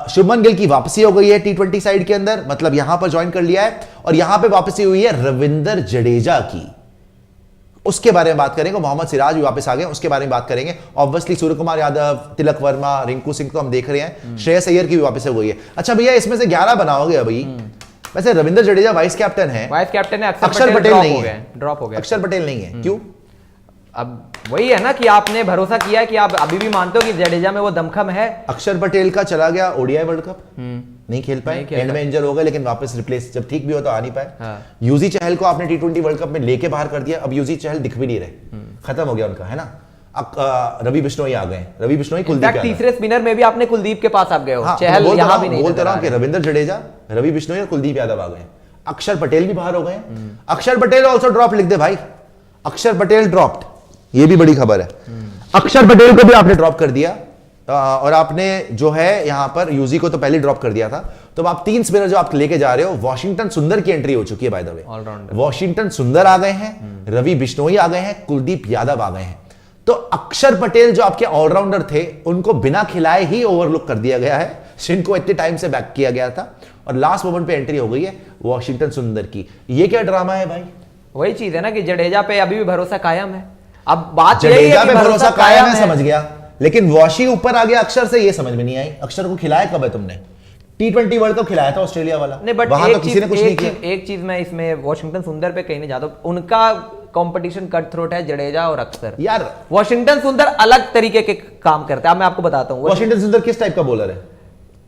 शुभमन गिल की वापसी हो गई है T20 साइड के अंदर, मतलब यहां पर ज्वाइन कर लिया है। और यहां पे वापसी हुई है रविंदर जडेजा की, उसके बारे में बात करेंगे। मोहम्मद सिराज भी वापस आ गए, उसके बारे में बात करेंगे। ऑब्वियसली सूर्य कुमार यादव, तिलक वर्मा, रिंकू सिंह तो हम देख रहे हैं, श्रेयस अय्यर की भी वापस हो गई है। अच्छा भैया, इसमें से 11 बनाओगे अभी। वैसे रविंदर जडेजा वाइस कैप्टन है, वाइस कैप्टन है, अक्षर पटेल नहीं है, ड्रॉप हो गया, अक्षर पटेल नहीं है, क्यों? अब वही है ना कि आपने भरोसा किया है कि आप अभी भी मानते हो कि जडेजा में वो दमखम है। अक्षर पटेल का चला गया ओडीआई वर्ल्ड कप, नहीं खेल पाए, एंड में इंजर हो गए, लेकिन वापस रिप्लेस जब ठीक भी हो तो आ नहीं पाए। हाँ। यूजी चहल को आपने T20 वर्ल्ड कप में लेके बाहर कर दिया, अब यूजी चहल दिख भी नहीं रहे, खत्म हो गया उनका, है ना। अब रवि बिश्नोई आ गए, रवि बिश्नोई, कुलदीप यादव। तीसरे स्पिनर में भी आपने कुलदीप के पास आप गए हो। हाँ, चहल यहां भी नहीं, बोलते रहा कि रविंदर जडेजा, रवि बिश्नोई और कुलदीप यादव आ गए। अक्षर पटेल भी बाहर हो गए। अक्षर पटेल ऑल्सो ड्रॉप, लिख दे भाई, अक्षर पटेल ड्रॉप्ड, ये भी बड़ी खबर है। अक्षर पटेल को भी आपने ड्रॉप कर दिया, और आपने जो है यहां पर यूजी को तो पहले ड्रॉप कर दिया था। तो आप 3 स्पिनर जो आप लेके जा रहे हो, वॉशिंगटन सुंदर की एंट्री हो चुकी है by the way, allrounder. Washington Sundar आ गए हैं, रवि बिश्नोई आ गए हैं, कुलदीप यादव आ गए हैं। तो अक्षर पटेल जो आपके ऑलराउंडर थे, उनको बिना खिलाए ही ओवरलुक कर दिया गया है, जिनको इतने टाइम से बैक किया गया था, और लास्ट मोमेंट पे एंट्री हो गई है वॉशिंगटन सुंदर की। ये क्या ड्रामा है भाई? वही चीज है ना कि जडेजा पे अभी भी भरोसा कायम है। अब बात जडेजा पे भरोसा कायम है, समझ गया, लेकिन वॉशी ऊपर आ गया अक्षर से, ये समझ में नहीं आई। अक्षर को खिलाया कब है तुमने? T20 वर्ल्ड कप खिलाया था ऑस्ट्रेलिया वाला, नहीं, बट वहां तो किसी ने कुछ नहीं किया। एक चीज मैं इसमें वॉशिंगटन सुंदर पे कहीं नहीं जाता, उनका कंपटीशन कट थ्रोट है जडेजा और अक्षर। यार वॉशिंगटन सुंदर अलग तरीके के काम करता है, मैं आपको बताता हूँ। वॉशिंगटन सुंदर किस टाइप का बॉलर है?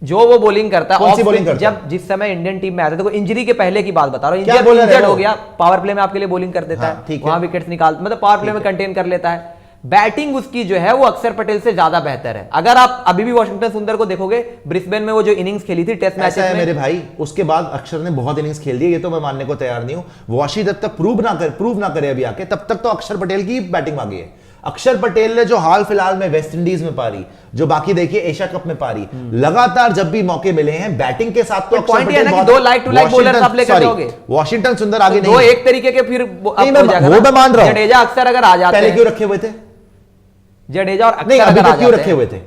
जो वो बॉलिंग करता है, कौन सी बॉलिंग करता है? जब जिस समय इंडियन टीम में आते थे, इंजरी के पहले की बात बता रहा हूँ, क्या बॉलर है इंजर्ड वो? हो गया, पावर प्ले में आपके लिए बॉलिंग कर देता है, वहां विकेट्स निकाल, मतलब पावर प्ले में कंटेन कर लेता है। बैटिंग उसकी जो है वो अक्षर पटेल से ज्यादा बेहतर है। अगर आप अभी भी वॉशिंगटन सुंदर को देखोगे, ब्रिस्बेन में वो जो इनिंग्स खेली थी टेस्ट मैच में, मेरे भाई, उसके बाद अक्षर ने बहुत इनिंग्स खेल दी, ये तो मैं मानने को तैयार नहीं हूं। वॉशी जब तक प्रूव ना करे अभी आके, तब तक तो अक्षर पटेल की बैटिंग आगे है। अक्षर पटेल ने जो हाल फिलहाल में वेस्ट इंडीज में पारी, जो बाकी देखिए एशिया कप में पारी, लगातार जब भी मौके मिले हैं बैटिंग के साथ, तो अक्षर पटेल बहुत, 2 लाइक टू लाइक बॉलर्स आप लेकर जाओगे, वॉशिंगटन सुंदर आगे नहीं, दो एक तरीके के फिर वो मैं मान रहा हूं। जडेजा अक्सर अगर आ जाते, पहले क्यों रखे हुए थे जडेजा और नहीं, अभी तक क्यों रखे हुए थे?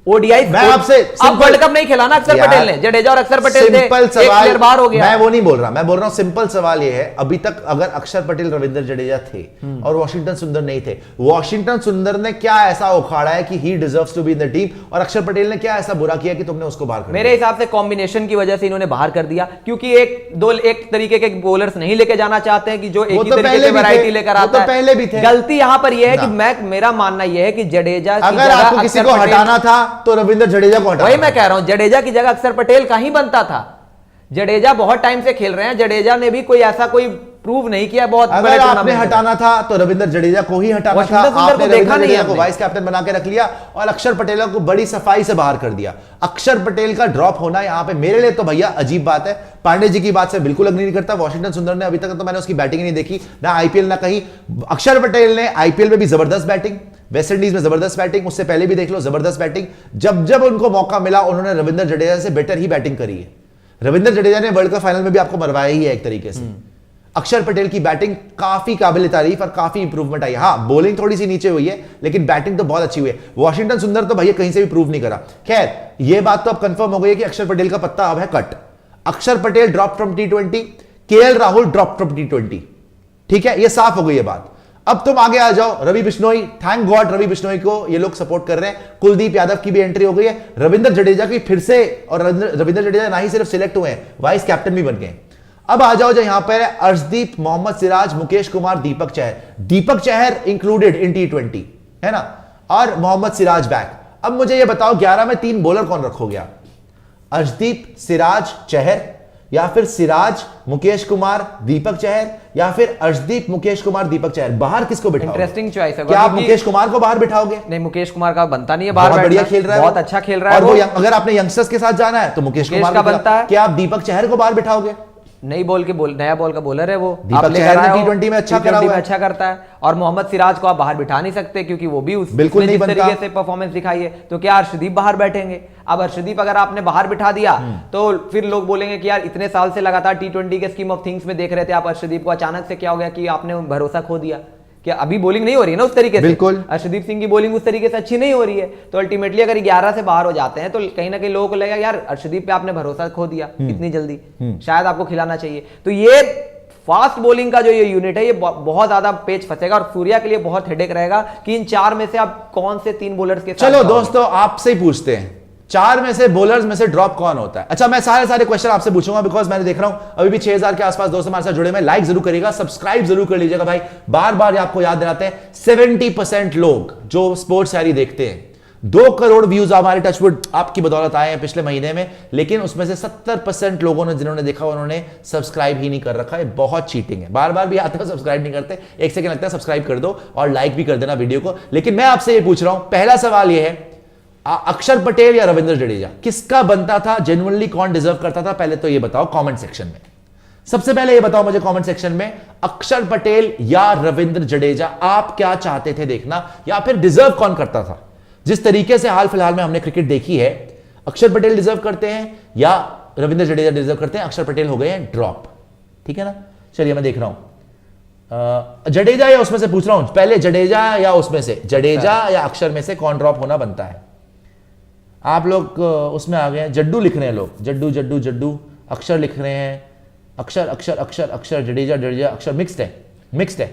ओडीआई मैं आपसे अब वर्ल्ड कप नहीं खेला ना अक्षर पटेल ने, जडेजा और अक्षर पटेल थे, सिंपल सवाल बाहर हो गया। मैं वो नहीं बोल रहा, मैं बोल रहा हूं सिंपल सवाल ये है, अभी तक अगर अक्षर पटेल रविंद्र जडेजा थे और वॉशिंगटन सुंदर नहीं थे, वॉशिंगटन सुंदर ने क्या ऐसा उखाड़ा है कि he deserves to be in the team, और अक्षर पटेल ने क्या ऐसा बुरा किया कि तुमने उसको बाहर कर दिया? मेरे हिसाब से कॉम्बिनेशन की वजह से इन्होंने बाहर कर दिया, क्योंकि एक तरीके के बॉलर्स नहीं लेके जाना चाहते हैं कि जो एक ही तरीके की वैरायटी लेकर आता है। पहले भी थे। गलती यहां पर यह है कि मेरा मानना यह है कि जडेजा अगर आपको किसी को हटाना था तो रविंद्र जडेजा को हटाना। वही मैं कह रहा हूं, जडेजा की जगह अक्षर पटेल का ही बनता था। जडेजा बहुत टाइम से खेल रहे हैं, जडेजा ने भी कोई ऐसा कोई प्रूव नहीं किया बहुत बड़े अगर आपने हटाना था तो रविंद्र जडेजा को ही हटाना था, आपने रविंद्र जडेजा को वाइस कैप्टन बना के रख लिया और अक्षर पटेल को बड़ी सफाई से बाहर कर दिया। अक्षर पटेल का ड्रॉप होना यहां पे मेरे लिए तो भैया अजीब बात है। पांडे जी की बात से बिल्कुल अग्री नहीं करता। वॉशिंगटन सुंदर ने अभी तक तो मैंने उसकी बैटिंग नहीं देखी, ना आईपीएल ना कहीं। अक्षर पटेल ने आईपीएल में भी जबरदस्त बैटिंग, वेस्ट इंडीज में जबरदस्त बैटिंग, उससे पहले भी देख लो जबरदस्त बैटिंग। जब जब उनको मौका मिला उन्होंने रविंद्र जडेजा से बेटर ही बैटिंग करी है। रविंद्र जडेजा ने वर्ल्ड कप फाइनल में भी आपको मरवाया ही है एक तरीके से। अक्षर पटेल की बैटिंग काफी काबिल तारीफ और काफी इंप्रूवमेंट आई। हाँ, बॉलिंग थोड़ी सी नीचे हुई है लेकिन बैटिंग तो बहुत अच्छी हुई है। वॉशिंगटन सुंदर तो भैया कहीं से भी प्रूव नहीं करा। खैर, यह बात तो अब कंफर्म हो गई है कि अक्षर पटेल का पत्ता अब है कट। अक्षर Patel drop from T20, KL Rahul drop from T20। ठीक है, यह साफ हो गई है बात। अब तुम आगे आ जाओ, रवि बिश्नोई, थैंक गॉड रवि बिश्नोई को ये लोग सपोर्ट कर रहे हैं। कुलदीप यादव की भी एंट्री हो गई है, रविंद्र जडेजा की फिर से, और रविंद्र जडेजा ना ही सिर्फ सिलेक्ट हुए हैं, वाइस कैप्टन भी बन गए। अब आ जाओ जो यहां पर है Arshdeep, Mohammad Siraj, Mukesh Kumar, Deepak Chahar. Deepak Chahar included in T20 है ना, और मोहम्मद सिराज बैक। अब मुझे ये बताओ 11 में 3 बॉलर कौन रखोगे आप? अर्शदीप, सिराज, चहर, या फिर सिराज, मुकेश कुमार, दीपक चहर, या फिर अर्शदीप, मुकेश कुमार, दीपक चहर? बाहर किसको बिठाओगे? इंटरेस्टिंग चॉइस है। क्या आप मुकेश कुमार को बाहर बिठाओगे? नहीं, मुकेश कुमार का बनता नहीं है बाहर, बढ़िया खेल रहा है, बहुत अच्छा खेल रहा है। और वो अगर आपने यंगस्टर्स के साथ जाना है तो मुकेश कुमार का बनता है। क्या आप दीपक चहर को बाहर बिठाओगे? नया बॉल का बॉलर है वो, दीपक चहर ने T20 में अच्छा करा हुआ है, अच्छा करता है। और मोहम्मद सिराज को आप बाहर बिठा नहीं सकते क्योंकि वो भी बिल्कुल नहीं बनता तरीके से परफॉर्मेंस दिखाई है। तो क्या अर्शदीप बाहर बैठेंगे? अब अर्शदीप अगर आपने बाहर बिठा दिया तो फिर लोग बोलेंगे कि यार इतने साल से लगातार T20 के स्कीम ऑफ थिंग्स में देख रहे थे आप अर्शदीप को, अचानक से क्या हो गया कि आपने भरोसा खो दिया? कि अभी बॉलिंग नहीं हो रही है ना उस तरीके से, बिल्कुल। अर्शदीप सिंह की बॉलिंग उस तरीके से अच्छी नहीं हो रही है, तो अल्टीमेटली अगर 11 से बाहर हो जाते हैं तो कहीं ना कहीं लोगों को लगेगा यार अर्शदीप पे आपने भरोसा खो दिया इतनी जल्दी, शायद आपको खिलाना चाहिए। तो ये फास्ट बॉलिंग का जो ये यूनिट है ये बहुत ज्यादा पेच फंसेगा, और सूर्या के लिए बहुत हेडेक रहेगा कि इन 4 में से आप कौन से 3 बॉलर्स के साथ चलो दोस्तों आपसे ही पूछते हैं, 4 में से बॉलर्स में से ड्रॉप कौन होता है? अच्छा मैं सारे क्वेश्चन आपसे पूछूंगा, बिकॉज मैंने देख रहा हूं अभी भी 6000 के आसपास दोस्त हमारे साथ जुड़े में। लाइक जरूर करिएगा, सब्सक्राइब जरूर कर लीजिएगा भाई। बार बार आपको याद दिलाते हैं 70% लोग जो स्पोर्ट्स शायरी देखते हैं, 2 करोड़ व्यूज हमारे टचवुड आपकी बदौलत आए हैं पिछले महीने में, लेकिन उसमें से 70% लोगों ने जिन्होंने देखा उन्होंने सब्सक्राइब ही नहीं कर रखा है। बहुत चीटिंग है, बार बार भी आते हो सब्सक्राइब नहीं करते, 1 सेकंड लगता है सब्सक्राइब कर दो और लाइक भी कर देना वीडियो को। लेकिन मैं आपसे ये पूछ रहा हूं, पहला सवाल ये है अक्षर पटेल या रविंद्र जडेजा किसका बनता था? जेन्युइनली कौन डिजर्व करता था? पहले तो ये बताओ कमेंट सेक्शन में। सबसे पहले ये बताओ मुझे कमेंट सेक्शन में, अक्षर पटेल या रविंद्र जडेजा आप क्या चाहते थे देखना, या फिर डिजर्व कौन करता था? जिस तरीके से हाल फिलहाल में हमने क्रिकेट देखी है, अक्षर पटेल डिजर्व करते हैं या रविंद्र जडेजा डिजर्व करते हैं? अक्षर पटेल हो गए हैं ड्रॉप, ठीक है ना। चलिए मैं देख रहा हूं जडेजा या उसमें से पूछ रहा हूं, पहले जडेजा या उसमें से, जडेजा या अक्षर में से कौन ड्रॉप होना बनता है? आप लोग उसमें आ गए हैं, जड्डू लिख रहे हैं लोग, जड्डू जड्डू जड्डू, अक्षर लिख रहे हैं, अक्षर अक्षर अक्षर अक्षर, जडेजा जडेजा अक्षर, मिक्स्ड है।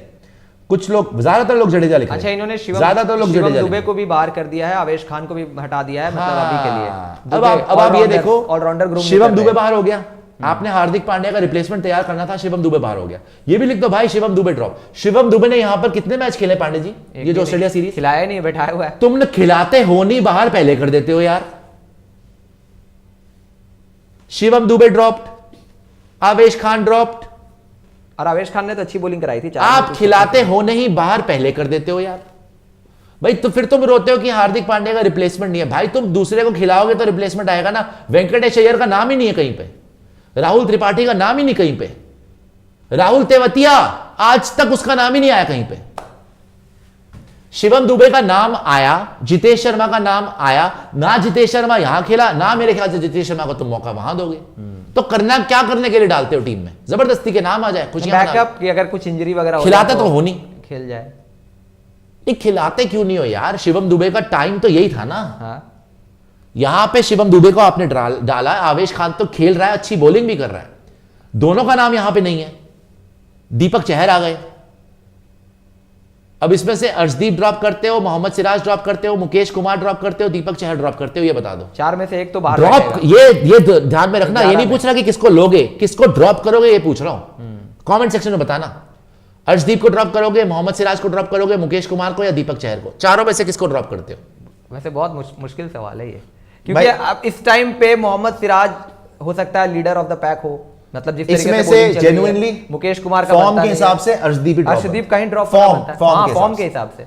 कुछ लोग, ज्यादातर लोग जडेजा लिख रहे हैं। अच्छा इन्होंने ज्यादातर लोग शिवम दुबे को भी बाहर कर दिया है, आवेश खान को भी हटा दिया है, मतलब अभी के लिए। अब आप ये देखो, ऑलराउंडर ग्रुप शिवम दुबे बाहर हो गया, आपने हार्दिक पांड्या का रिप्लेसमेंट तैयार करना था, शिवम दुबे बाहर हो गया। ये भी लिख दो भाई शिवम दुबे ड्रॉप। शिवम दुबे ने यहां पर कितने मैच खेले पांडे जी, ये जो ऑस्ट्रेलिया सीरीज? खिलाया नहीं, बैठाया हुआ है। तुमने खिलाते हो नहीं, बाहर पहले कर देते हो यार। शिवम दुबे ड्रॉप्ड, आवेश खान ड्रॉप्ड, और आवेश खान ने तो अच्छी बॉलिंग कराई थी। आप खिलाते हो नहीं, बाहर पहले कर देते हो यार भाई। तो फिर तुम रोते हो कि हार्दिक पांड्या का रिप्लेसमेंट नहीं है। भाई तुम दूसरे को खिलाओगे तो रिप्लेसमेंट आएगा ना। वेंकटेश अय्यर का नाम ही नहीं है कहीं पे, राहुल त्रिपाठी का नाम ही नहीं कहीं पे, राहुल तेवतिया आज तक उसका नाम ही नहीं आया कहीं पे। शिवम दुबे का नाम आया, जितेश शर्मा का नाम आया ना, जितेश शर्मा यहां खेला ना, मेरे ख्याल से जितेश शर्मा को तुम मौका वहां दोगे। तो करना क्या, करने के लिए डालते हो टीम में? जबरदस्ती के नाम आ जाए, खुशियां बैकअप की अगर कुछ इंजरी वगैरह खिलाते तो हो नहीं, खेल जाए। नहीं खिलाते क्यों नहीं हो यार? शिवम दुबे का टाइम तो यही था ना। हाँ। यहां पे शिवम दुबे को आपने डाला, आवेश खान तो खेल रहा है, अच्छी बॉलिंग भी कर रहा है, दोनों का नाम यहां पे नहीं है। दीपक चहर आ गए। अब इसमें से अर्शदीप ड्रॉप करते हो, मोहम्मद सिराज ड्रॉप करते हो, मुकेश कुमार ड्रॉप करते हो, दीपक चहर ड्रॉप करते हो, ये बता दो। 4 में से एक तो बाहर ड्रॉप, ये ध्यान में रखना। ये नहीं पूछ रहा कि किसको लोगे, किसको ड्रॉप करोगे, ये पूछ रहा हूं। कमेंट सेक्शन में बताना, अर्शदीप को ड्रॉप करोगे, मोहम्मद सिराज को ड्रॉप करोगे, मुकेश कुमार को या दीपक चहर को? चारों में से किसको ड्रॉप करते हो? वैसे बहुत मुश्किल सवाल है ये, क्योंकि अब इस टाइम पे मोहम्मद सिराज हो सकता है लीडर ऑफ द पैक हो, मतलब जिस तरीके से जेन्युइनली मुकेश कुमार का फॉर्म के हिसाब से अर्शदीप कहीं ड्रॉप फॉर्म के हिसाब से,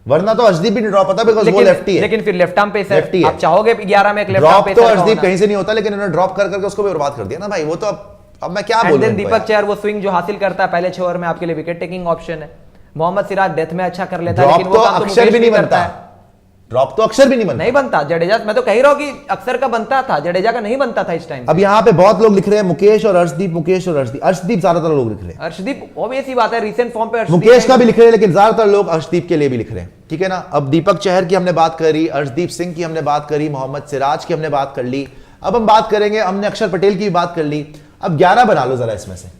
वरना तो अर्शदीप भी नहीं ड्रॉप होता, बिकॉज़ वो लेफ्टी है। लेकिन फिर लेफ्ट आर्म पेसर आप चाहोगे 11 में एक लेफ्ट आर्म पेसर, तो अर्शदीप कहीं से नहीं होता, लेकिन उन्होंने ड्रॉप कर करके उसको भी बर्बाद कर दिया ना भाई। वो तो अब मैं क्या बोलूं। दीपक चहर वो स्विंग जो हासिल करता है पहले 6 ओवर में, आपके लिए विकेट टेकिंग ऑप्शन है। मोहम्मद सिराज डेथ में अच्छा कर लेता है, लेकिन वो काम तो अक्षर भी नहीं बनता है। ड्रॉप तो अक्षर भी नहीं बनता। जडेजा, मैं तो कह रहा हूं कि अक्षर का बनता था, जडेजा का नहीं बनता था इस टाइम। अब यहाँ पे बहुत लोग लिख रहे हैं मुकेश और अर्शदीप, मुकेश और अर्शदीप। अर्शदीप ज्यादातर लोग लिख रहे हैं। अर्शदीप ऑब्वियस ही बात है, रीसेंट फॉर्म पे मुकेश का भी लिख रहे हैं, लेकिन ज्यादातर लोग अर्शदीप के लिए भी लिख रहे हैं, ठीक है ना। अब दीपक चहर की हमने बात करी, अर्शदीप सिंह की हमने बात करी, मोहम्मद सिराज की हमने बात कर ली। अब हम बात करेंगे, हमने अक्षर पटेल की बात कर ली। अब 11 बना लो जरा इसमें से।